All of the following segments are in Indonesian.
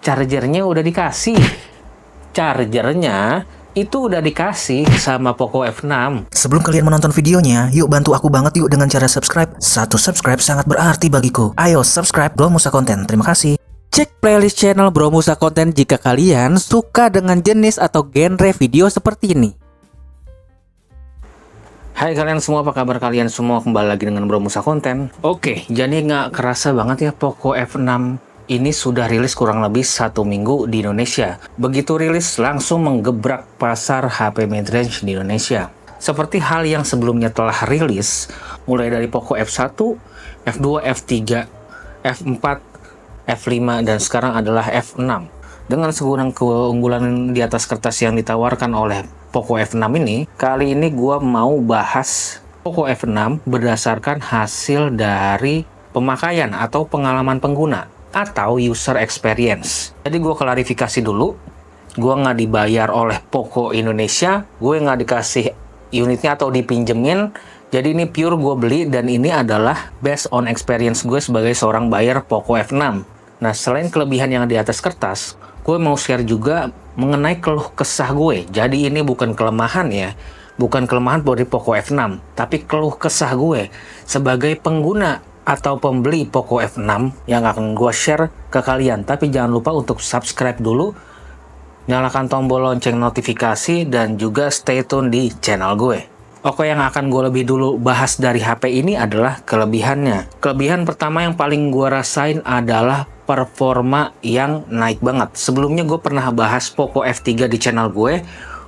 chargernya udah dikasih. Chargernya itu udah dikasih sama Poco F6. Sebelum kalian menonton videonya, yuk bantu aku banget yuk dengan cara subscribe. Satu subscribe sangat berarti bagiku. Ayo subscribe Bro Musa Konten. Terima kasih. Cek playlist channel Bro Musa Konten jika kalian suka dengan jenis atau genre video seperti ini. Hai kalian semua, apa kabar kalian semua? Kembali lagi dengan Bro Musa Konten. Oke, jadi nggak kerasa banget ya Poco F6 ini sudah rilis kurang lebih 1 minggu di Indonesia. Begitu rilis langsung menggebrak pasar HP midrange di Indonesia. Seperti hal yang sebelumnya telah rilis, mulai dari Poco F1, F2, F3, F4, F5, dan sekarang adalah F6. Dengan segudang keunggulan di atas kertas yang ditawarkan oleh Poco F6 ini, kali ini gue mau bahas Poco F6 berdasarkan hasil dari pemakaian atau pengalaman pengguna atau user experience. Jadi gue klarifikasi dulu, gue nggak dibayar oleh Poco Indonesia, gue nggak dikasih unitnya atau dipinjemin. Jadi ini pure gue beli dan ini adalah based on experience gue sebagai seorang buyer Poco F6. Nah, selain kelebihan yang di atas kertas, gue mau share juga mengenai keluh kesah gue. Jadi ini bukan kelemahan ya, bukan kelemahan dari Poco F6, tapi keluh kesah gue sebagai pengguna atau pembeli Poco F6 yang akan gue share ke kalian. Tapi jangan lupa untuk subscribe dulu, nyalakan tombol lonceng notifikasi, dan juga stay tune di channel gue. Oke, yang akan gue lebih dulu bahas dari HP ini adalah kelebihannya. Kelebihan pertama yang paling gue rasain adalah performa yang naik banget. Sebelumnya gue pernah bahas Poco F3 di channel gue.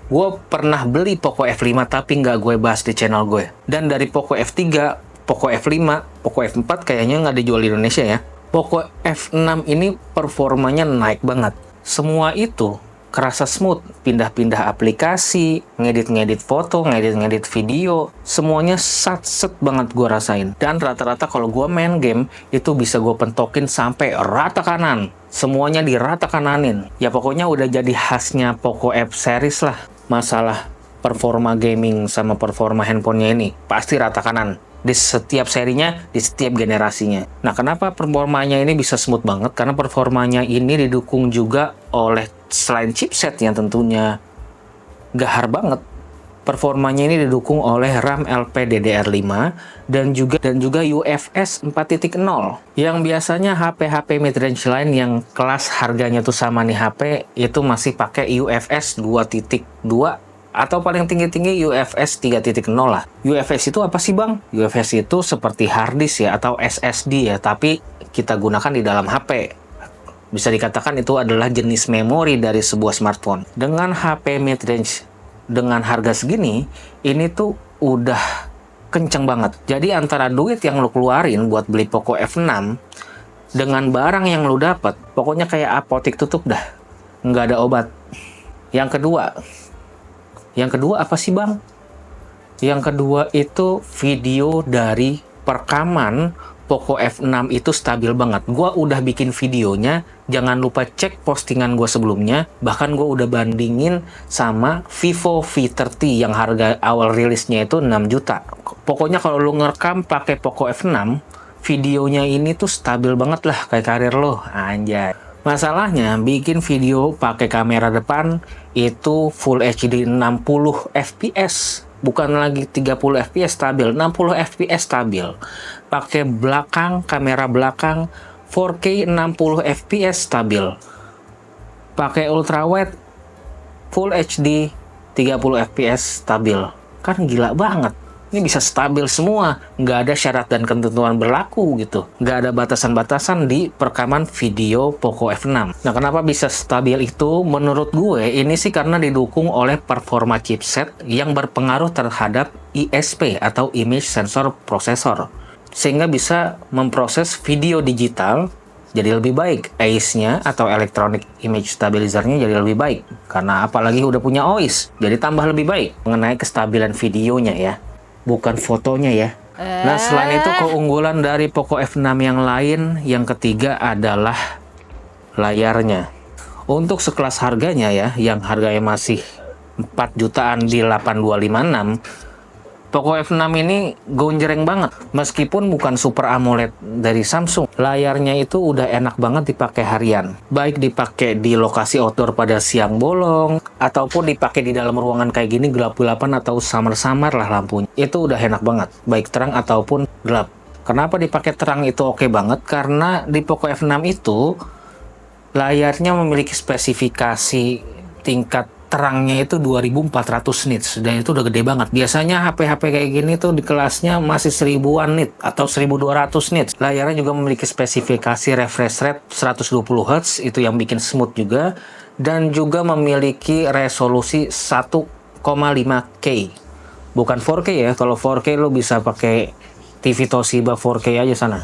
Gue pernah beli Poco F5 tapi nggak gue bahas di channel gue. Dan dari Poco F3, Poco F5, Poco F4 kayaknya nggak dijual di Indonesia ya. Poco F6 ini performanya naik banget. Semua itu kerasa smooth, pindah-pindah aplikasi, ngedit-ngedit foto, ngedit-ngedit video, semuanya sat-set banget gue rasain. Dan rata-rata kalau gue main game, itu bisa gue pentokin sampai rata kanan. Semuanya dirata kananin. Ya pokoknya udah jadi khasnya Poco F series lah. Masalah performa gaming sama performa handphonenya ini, pasti rata kanan. Di setiap serinya, di setiap generasinya. Nah, kenapa performanya ini bisa smooth banget? Karena performanya ini didukung juga oleh selain chipset yang tentunya gahar banget. Performanya ini didukung oleh RAM LPDDR5 dan juga UFS 4.0. Yang biasanya HP-HP midrange lain yang kelas harganya tuh sama nih HP itu masih pakai UFS 2.2 atau paling tinggi-tinggi UFS 3.0 lah. UFS itu apa sih bang? UFS itu seperti hard disk ya, atau SSD ya, tapi kita gunakan di dalam HP. Bisa dikatakan itu adalah jenis memori dari sebuah smartphone. Dengan HP midrange dengan harga segini, ini tuh udah kenceng banget. Jadi antara duit yang lo keluarin buat beli Poco F6 dengan barang yang lo dapat, pokoknya kayak apotek tutup dah, nggak ada obat. Yang kedua apa sih bang? Yang kedua itu video dari perekaman Poco F6 itu stabil banget. Gua udah bikin videonya, jangan lupa cek postingan gue sebelumnya. Bahkan gue udah bandingin sama Vivo V30 yang harga awal rilisnya itu 6 juta. Pokoknya kalau lu ngerekam pakai Poco F6, videonya ini tuh stabil banget lah, kayak karir lo, anjay. Masalahnya bikin video pakai kamera depan itu Full HD 60 fps, bukan lagi 30 fps stabil, 60 fps stabil. Pakai kamera belakang 4K 60 fps stabil. Pakai ultrawide Full HD 30 fps stabil. Kan gila banget. Ini bisa stabil semua, nggak ada syarat dan ketentuan berlaku gitu. Nggak ada batasan-batasan di perekaman video Poco F6. Nah, kenapa bisa stabil itu? Menurut gue, ini sih karena didukung oleh performa chipset yang berpengaruh terhadap ISP atau Image Sensor Processor. Sehingga bisa memproses video digital jadi lebih baik. AIS-nya atau Electronic Image Stabilizer-nya jadi lebih baik. Karena apalagi udah punya OIS, jadi tambah lebih baik mengenai kestabilan videonya ya. Bukan fotonya ya. Nah, selain itu keunggulan dari Poco F6 yang lain, yang ketiga adalah layarnya. Untuk sekelas harganya ya, yang harganya masih 4 jutaan di 8256, Poco F6 ini gonjreng banget. Meskipun bukan Super AMOLED dari Samsung, layarnya itu udah enak banget dipakai harian. Baik dipakai di lokasi outdoor pada siang bolong, ataupun dipakai di dalam ruangan kayak gini gelap-gelapan atau samar-samar lah lampunya. Itu udah enak banget, baik terang ataupun gelap. Kenapa dipakai terang itu oke banget? Karena di Poco F6 itu layarnya memiliki spesifikasi tingkat terangnya itu 2400 nits dan itu udah gede banget. Biasanya HP-HP kayak gini tuh di kelasnya masih 1000-an nit atau 1200 nits. Layarnya juga memiliki spesifikasi refresh rate 120 Hz, itu yang bikin smooth juga, dan juga memiliki resolusi 1,5K. Bukan 4K ya. Kalau 4K lo bisa pakai TV Toshiba 4K aja sana.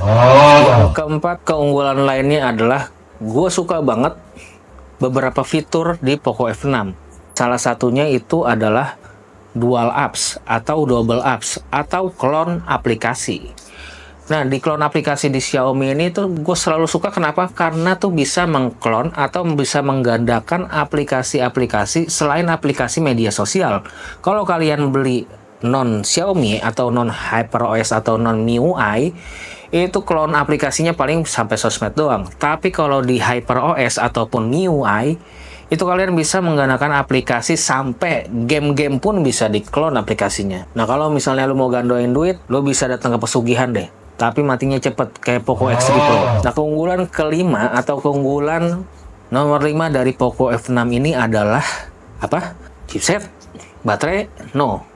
Yang keempat, keunggulan lainnya adalah gue suka banget beberapa fitur di Poco F6. Salah satunya itu adalah dual apps atau double apps atau clone aplikasi. Nah, di clone aplikasi di Xiaomi ini tuh gue selalu suka. Kenapa? Karena tuh bisa mengklon atau bisa menggandakan aplikasi-aplikasi selain aplikasi media sosial. Kalau kalian beli non Xiaomi atau non HyperOS atau non MIUI, itu clone aplikasinya paling sampai sosmed doang. Tapi kalau di HyperOS ataupun MIUI, itu kalian bisa menggunakan aplikasi sampai game-game pun bisa di-clone aplikasinya. Nah, kalau misalnya lu mau gandoin duit, lu bisa datang ke pesugihan deh. Tapi matinya cepet, kayak Poco X3 Pro. Nah, keunggulan kelima atau keunggulan nomor 5 dari Poco F6 ini adalah apa? Chipset? Baterai? No.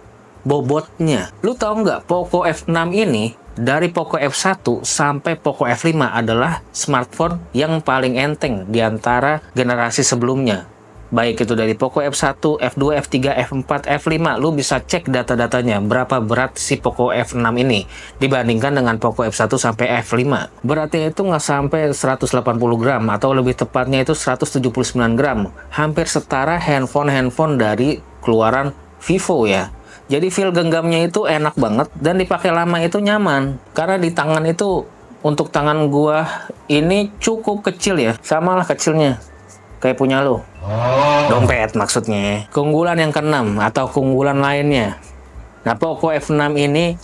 Bobotnya. Lu tahu nggak, Poco F6 ini dari Poco F1 sampai Poco F5 adalah smartphone yang paling enteng di antara generasi sebelumnya. Baik itu dari Poco F1, F2, F3, F4, F5, lu bisa cek data-datanya berapa berat si Poco F6 ini dibandingkan dengan Poco F1 sampai F5. Beratnya itu nggak sampai 180 gram atau lebih tepatnya itu 179 gram. Hampir setara handphone dari keluaran Vivo ya. Jadi feel genggamnya itu enak banget dan dipakai lama itu nyaman. Karena di tangan itu, untuk tangan gua ini cukup kecil ya. Samalah kecilnya kayak punya lo. Dompet maksudnya. Keunggulan yang keenam atau keunggulan lainnya. Nah, Poco F6 ini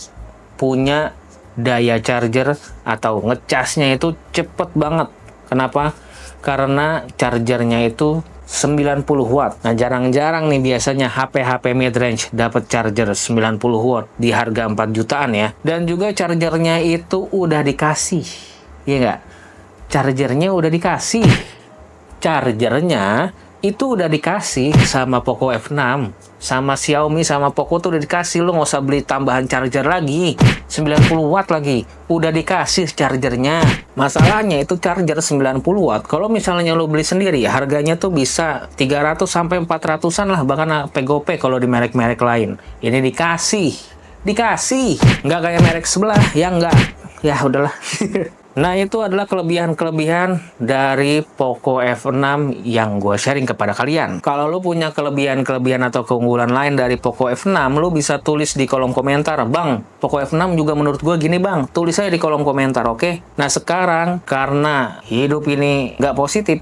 punya daya charger atau ngecasnya itu cepet banget. Kenapa? Karena chargernya itu 90 watt. Nah, jarang-jarang nih biasanya HP-HP mid-range dapat charger 90 watt di harga 4 jutaan ya. Dan juga chargernya itu udah dikasih. Iya nggak? Chargernya udah dikasih. Chargernya itu udah dikasih sama Poco F6. Sama Xiaomi sama Poco tuh udah dikasih. Lu nggak usah beli tambahan charger lagi. 90 watt lagi. Udah dikasih chargernya. Masalahnya itu charger 90 watt. Kalau misalnya lu beli sendiri, harganya tuh bisa 300 sampai 400-an lah. Bahkan PGOP kalau di merek-merek lain. Ini dikasih. Dikasih. Nggak kayak merek sebelah. Ya nggak. Ya udahlah. Nah, itu adalah kelebihan-kelebihan dari Poco F6 yang gue sharing kepada kalian. Kalau lu punya kelebihan-kelebihan atau keunggulan lain dari Poco F6, lu bisa tulis di kolom komentar. Bang, Poco F6 juga menurut gue gini bang. Tulis aja di kolom komentar, oke? Nah, sekarang karena hidup ini nggak positif,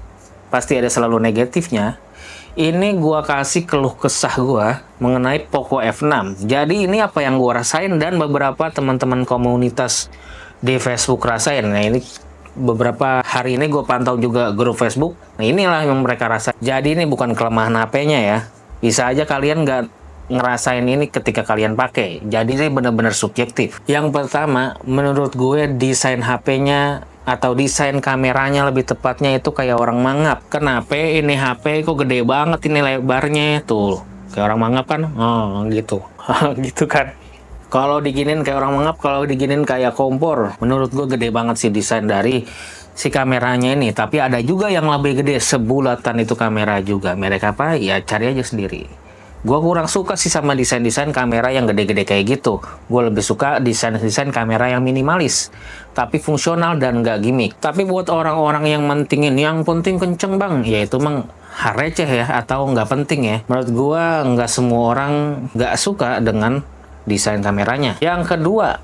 pasti ada selalu negatifnya. Ini gue kasih keluh kesah gue mengenai Poco F6. Jadi ini apa yang gue rasain dan beberapa teman-teman komunitas di Facebook rasain. Nah, ini beberapa hari ini gue pantau juga grup Facebook. Nah, inilah yang mereka rasa. Jadi ini bukan kelemahan HP-nya ya. Bisa aja kalian nggak ngerasain ini ketika kalian pakai. Jadi ini benar-benar subjektif. Yang pertama, menurut gue desain HP-nya atau desain kameranya lebih tepatnya itu kayak orang mangap. Kenapa ini HP kok gede banget ini lebarnya tuh? Kayak orang mangap kan? Oh, gitu. Gitu kan. Kalau diginin kayak orang mangap, kalau diginin kayak kompor. Menurut gue gede banget sih desain dari si kameranya ini. Tapi ada juga yang lebih gede, sebulatan itu kamera juga. Merek apa? Ya cari aja sendiri. Gue kurang suka sih sama desain-desain kamera yang gede-gede kayak gitu. Gue lebih suka desain-desain kamera yang minimalis, tapi fungsional dan gak gimmick. Tapi buat orang-orang yang mentingin, yang penting kenceng bang, ya itu emang receh ya, atau nggak penting ya. Menurut gue nggak semua orang nggak suka dengan desain kameranya. Yang kedua,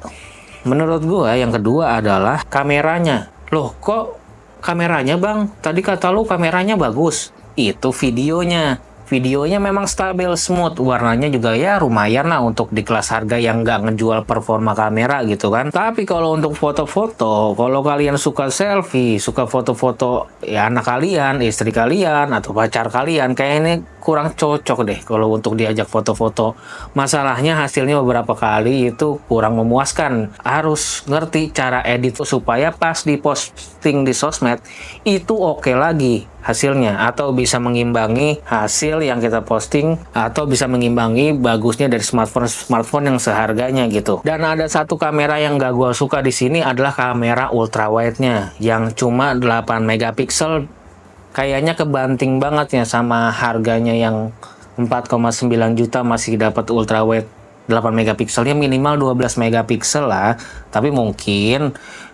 menurut gua yang kedua adalah kameranya. Loh, kok kameranya bang? Tadi kata lu kameranya bagus. Itu videonya. Videonya memang stabil, smooth, warnanya juga ya lumayan lah untuk di kelas harga yang nggak ngejual performa kamera gitu kan. Tapi kalau untuk foto-foto, kalau kalian suka selfie, suka foto-foto ya anak kalian, istri kalian, atau pacar kalian, kayak ini kurang cocok deh kalau untuk diajak foto-foto. Masalahnya hasilnya beberapa kali itu kurang memuaskan. Harus ngerti cara edit supaya pas diposting di sosmed itu oke lagi hasilnya, atau bisa mengimbangi hasil yang kita posting, atau bisa mengimbangi bagusnya dari smartphone yang seharganya gitu. Dan ada satu kamera yang gak gua suka di sini adalah kamera ultrawide-nya yang cuma 8 megapiksel. Kayaknya kebanting banget ya sama harganya yang 4,9 juta masih dapat ultrawide 8 megapikselnya, minimal 12 megapiksel lah. Tapi mungkin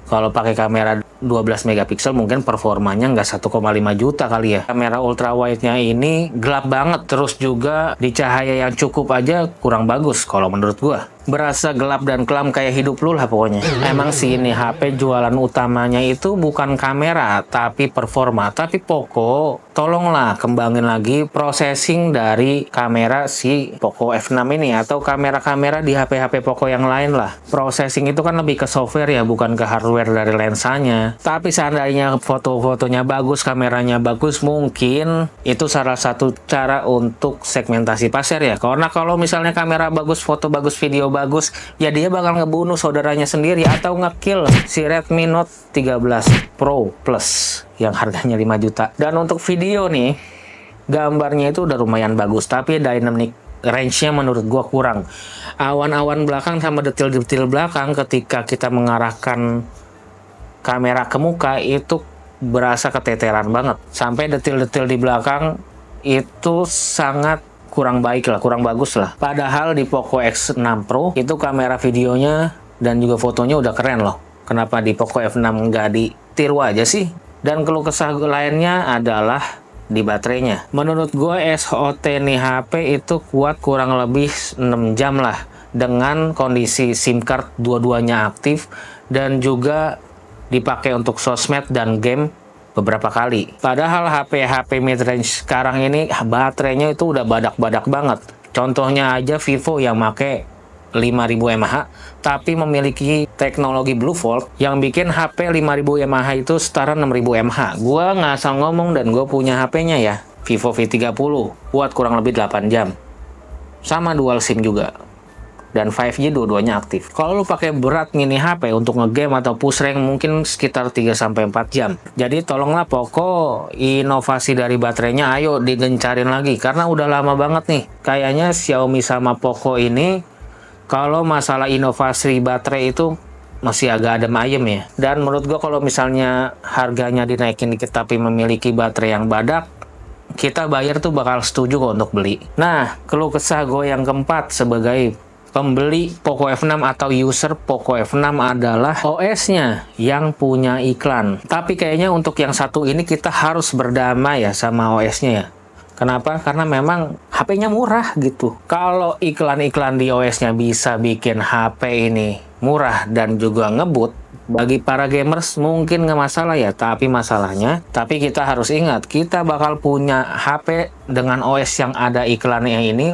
kalau pakai kamera 12 megapiksel mungkin performanya nggak 1,5 juta kali ya. Kamera ultrawide-nya ini gelap banget, terus juga di cahaya yang cukup aja kurang bagus kalau menurut gua. Berasa gelap dan kelam kayak hidup lu lah pokoknya. Emang sih ini HP jualan utamanya itu bukan kamera tapi performa. Tapi Poco tolonglah kembangin lagi processing dari kamera si Poco F6 ini, atau kamera-kamera di HP-HP Poco yang lain lah. Processing itu kan lebih ke software ya, bukan ke hardware dari lensanya. Tapi seandainya foto-fotonya bagus, kameranya bagus, mungkin itu salah satu cara untuk segmentasi pasar ya. Karena kalau misalnya kamera bagus, foto bagus, video bagus, ya dia bakal ngebunuh saudaranya sendiri atau ngekill si Redmi Note 13 Pro Plus yang harganya 5 juta. Dan untuk video nih, gambarnya itu udah lumayan bagus, tapi dynamic range-nya menurut gua kurang. Awan-awan belakang sama detil-detil belakang ketika kita mengarahkan kamera ke muka itu berasa keteteran banget. Sampai detil-detil di belakang itu sangat kurang baik lah, kurang bagus lah. Padahal di Poco X6 Pro itu kamera videonya dan juga fotonya udah keren loh. Kenapa di Poco F6 nggak ditiru aja sih? Dan keluh kesah lainnya adalah di baterainya. Menurut gue SOT nih HP itu kuat kurang lebih 6 jam lah dengan kondisi SIM card dua-duanya aktif dan juga dipakai untuk sosmed dan game beberapa kali. Padahal HP mid-range sekarang ini baterainya itu udah badak-badak banget. Contohnya aja Vivo yang make 5000 mAh tapi memiliki teknologi Blue Volt yang bikin HP 5000 mAh itu setara 6000 mAh. Gua nggak asal ngomong dan gue punya HP-nya ya, Vivo V30, kuat kurang lebih 8 jam. Sama dual SIM juga. Dan 5G dua-duanya aktif. Kalau lu pakai berat mini HP untuk ngegame atau push rank mungkin sekitar 3-4 jam. Jadi tolonglah Poco, inovasi dari baterainya ayo digencarin lagi karena udah lama banget nih. Kayaknya Xiaomi sama Poco ini kalau masalah inovasi baterai itu masih agak adem ayem ya. Dan menurut gua kalau misalnya harganya dinaikin dikit tapi memiliki baterai yang badak, kita bayar tuh bakal setuju kok untuk beli. Nah, keluh kesah gue yang keempat sebagai pembeli Poco F6 atau user Poco F6 adalah OS-nya yang punya iklan. Tapi kayaknya untuk yang satu ini kita harus berdamai ya sama OS-nya ya. Kenapa? Karena memang HP-nya murah gitu. Kalau iklan-iklan di OS-nya bisa bikin HP ini murah dan juga ngebut, bagi para gamers mungkin nggak masalah ya. Tapi masalahnya, tapi kita harus ingat, kita bakal punya HP dengan OS yang ada iklannya ini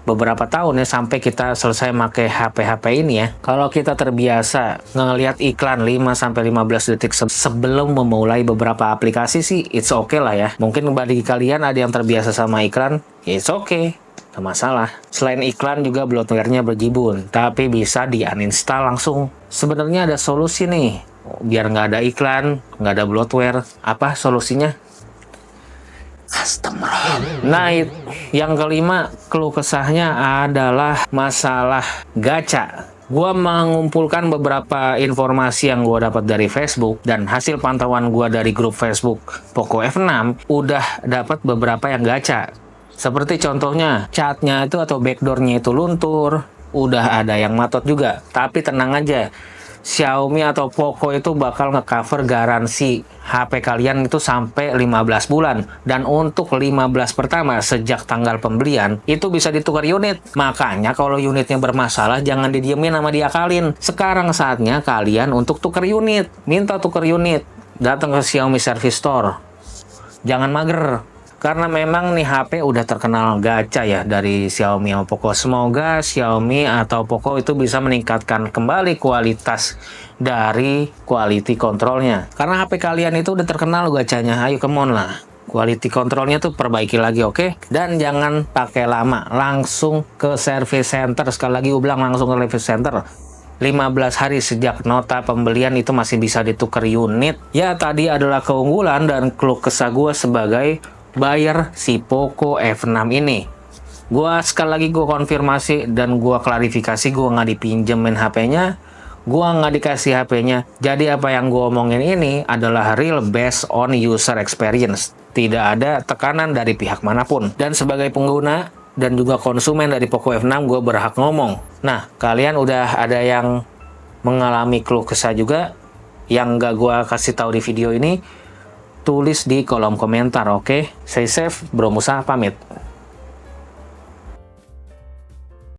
beberapa tahun ya sampai kita selesai pakai HP ini ya. Kalau kita terbiasa ngelihat iklan 5-15 detik sebelum memulai beberapa aplikasi sih it's okay lah ya. Mungkin bagi kalian ada yang terbiasa sama iklan, ya it's okay, gak masalah. Selain iklan juga bloatware-nya berjibun, tapi bisa di uninstall langsung. Sebenarnya ada solusi nih biar nggak ada iklan, nggak ada bloatware. Apa solusinya? Custom ROM. Nah, yang kelima keluh kesahnya adalah masalah gacha. Gua mengumpulkan beberapa informasi yang gua dapat dari Facebook dan hasil pantauan gua dari grup Facebook Poco F6 udah dapat beberapa yang gacha. Seperti contohnya chatnya itu atau backdoornya itu luntur, udah ada yang matot juga. Tapi tenang aja, Xiaomi atau Poco itu bakal ngecover garansi HP kalian itu sampai 15 bulan. Dan untuk 15 pertama sejak tanggal pembelian itu bisa ditukar unit. Makanya kalau unitnya bermasalah jangan didiemin sama diakalin. Sekarang saatnya kalian untuk tukar unit. Minta tukar unit. Datang ke Xiaomi Service Store. Jangan mager. Karena memang nih HP udah terkenal gacha ya dari Xiaomi sama Poco. Semoga Xiaomi atau Poco itu bisa meningkatkan kembali kualitas dari quality controlnya. Karena HP kalian itu udah terkenal gacanya. Ayo come on lah. Quality controlnya tuh perbaiki lagi, oke? Dan jangan pakai lama. Langsung ke service center. Sekali lagi ulang, langsung ke service center. 15 hari sejak nota pembelian itu masih bisa ditukar unit. Ya tadi adalah keunggulan dan keluh kesah gue sebagai buyer si Poco F6 ini. Gua sekali lagi gue konfirmasi dan gue klarifikasi, gue nggak dipinjemin HP-nya, gue nggak dikasih HP-nya. Jadi apa yang gue omongin ini adalah real based on user experience. Tidak ada tekanan dari pihak manapun. Dan sebagai pengguna dan juga konsumen dari Poco F6, gue berhak ngomong. Nah, kalian udah ada yang mengalami keluh kesah juga yang nggak gue kasih tahu di video ini, tulis di kolom komentar, oke? Stay safe, Bro Musa pamit.